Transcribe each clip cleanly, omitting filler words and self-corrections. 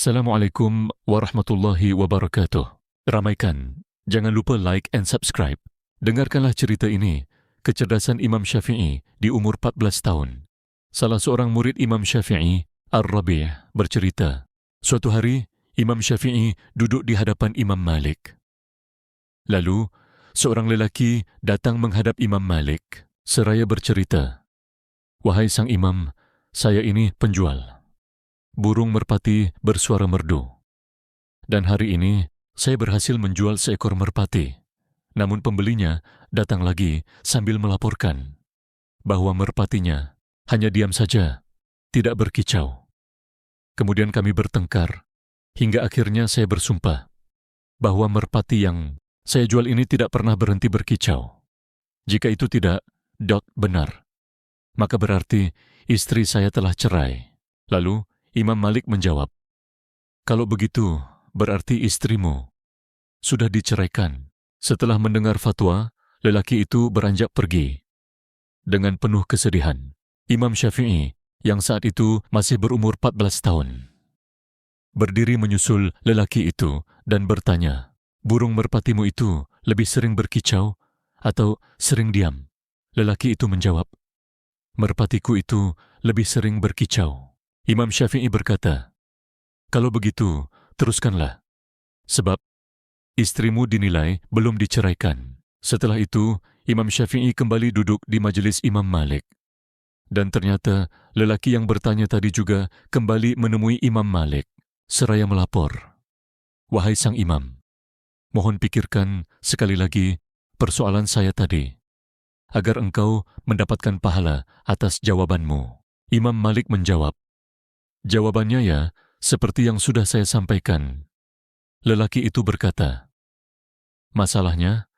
Assalamualaikum warahmatullahi wabarakatuh. Ramaikan, jangan lupa like and subscribe. Dengarkanlah cerita ini, kecerdasan Imam Syafi'i di umur 14 tahun. Salah seorang murid Imam Syafi'i, Ar-Rabi', bercerita, suatu hari Imam Syafi'i duduk di hadapan Imam Malik. Lalu, seorang lelaki datang menghadap Imam Malik, seraya bercerita, "Wahai sang imam, saya ini penjual. Burung merpati bersuara merdu. Dan hari ini saya berhasil menjual seekor merpati. Namun pembelinya datang lagi sambil melaporkan bahwa merpatinya hanya diam saja, tidak berkicau. Kemudian kami bertengkar, hingga akhirnya saya bersumpah bahwa merpati yang saya jual ini tidak pernah berhenti berkicau. Jika itu tidak, benar, maka berarti istri saya telah cerai." Lalu Imam Malik menjawab, "Kalau begitu, berarti istrimu sudah diceraikan." Setelah mendengar fatwa, lelaki itu beranjak pergi. Dengan penuh kesedihan, Imam Syafi'i, yang saat itu masih berumur 14 tahun, berdiri menyusul lelaki itu dan bertanya, "Burung merpatimu itu lebih sering berkicau atau sering diam?" Lelaki itu menjawab, "Merpatiku itu lebih sering berkicau." Imam Syafi'i berkata, "Kalau begitu, teruskanlah, sebab istrimu dinilai belum diceraikan." Setelah itu, Imam Syafi'i kembali duduk di majelis Imam Malik. Dan ternyata lelaki yang bertanya tadi juga kembali menemui Imam Malik, seraya melapor, "Wahai sang imam, mohon pikirkan sekali lagi persoalan saya tadi, agar engkau mendapatkan pahala atas jawabanmu." Imam Malik menjawab, "Jawabannya ya, seperti yang sudah saya sampaikan." Lelaki itu berkata, "Masalahnya,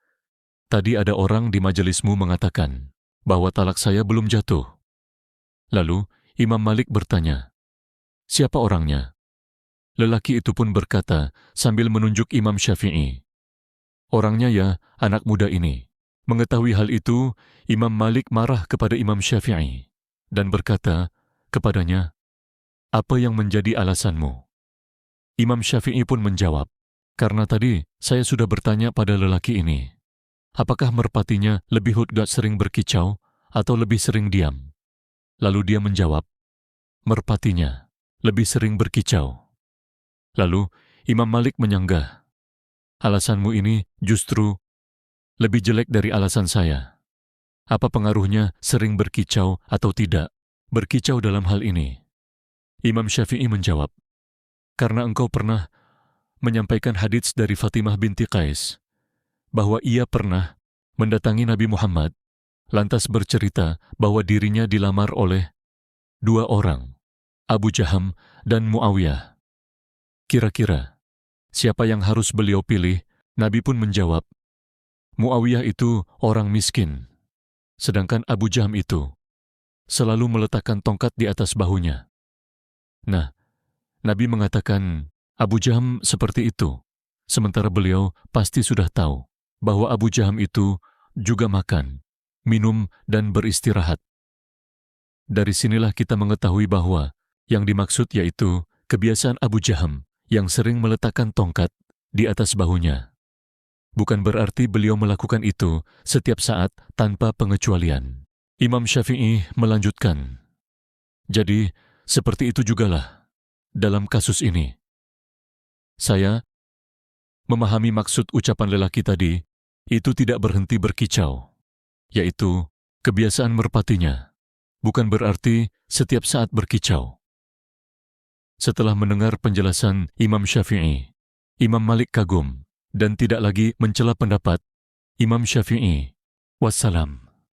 tadi ada orang di majelismu mengatakan bahwa talak saya belum jatuh." Lalu Imam Malik bertanya, "Siapa orangnya?" Lelaki itu pun berkata sambil menunjuk Imam Syafi'i, "Orangnya ya, anak muda ini." Mengetahui hal itu, Imam Malik marah kepada Imam Syafi'i dan berkata kepadanya, "Apa yang menjadi alasanmu?" Imam Syafi'i pun menjawab, "Karena tadi saya sudah bertanya pada lelaki ini, apakah merpatinya lebih sering berkicau atau lebih sering diam? Lalu dia menjawab, merpatinya lebih sering berkicau." Lalu Imam Malik menyanggah, "Alasanmu ini justru lebih jelek dari alasan saya. Apa pengaruhnya sering berkicau atau tidak berkicau dalam hal ini?" Imam Syafi'i menjawab, "Karena engkau pernah menyampaikan hadits dari Fatimah binti Qais, bahwa ia pernah mendatangi Nabi Muhammad, lantas bercerita bahwa dirinya dilamar oleh 2 orang, Abu Jaham dan Muawiyah. Kira-kira siapa yang harus beliau pilih?" Nabi pun menjawab, "Muawiyah itu orang miskin, sedangkan Abu Jaham itu selalu meletakkan tongkat di atas bahunya." Nah, Nabi mengatakan Abu Jaham seperti itu, sementara beliau pasti sudah tahu bahwa Abu Jaham itu juga makan, minum, dan beristirahat. Dari sinilah kita mengetahui bahwa yang dimaksud yaitu kebiasaan Abu Jaham yang sering meletakkan tongkat di atas bahunya. Bukan berarti beliau melakukan itu setiap saat tanpa pengecualian. Imam Syafi'i melanjutkan, "Jadi, seperti itu jugalah dalam kasus ini. Saya memahami maksud ucapan lelaki tadi, itu tidak berhenti berkicau, yaitu kebiasaan merpatinya, bukan berarti setiap saat berkicau." Setelah mendengar penjelasan Imam Syafi'i, Imam Malik kagum dan tidak lagi mencela pendapat Imam Syafi'i. Wassalam.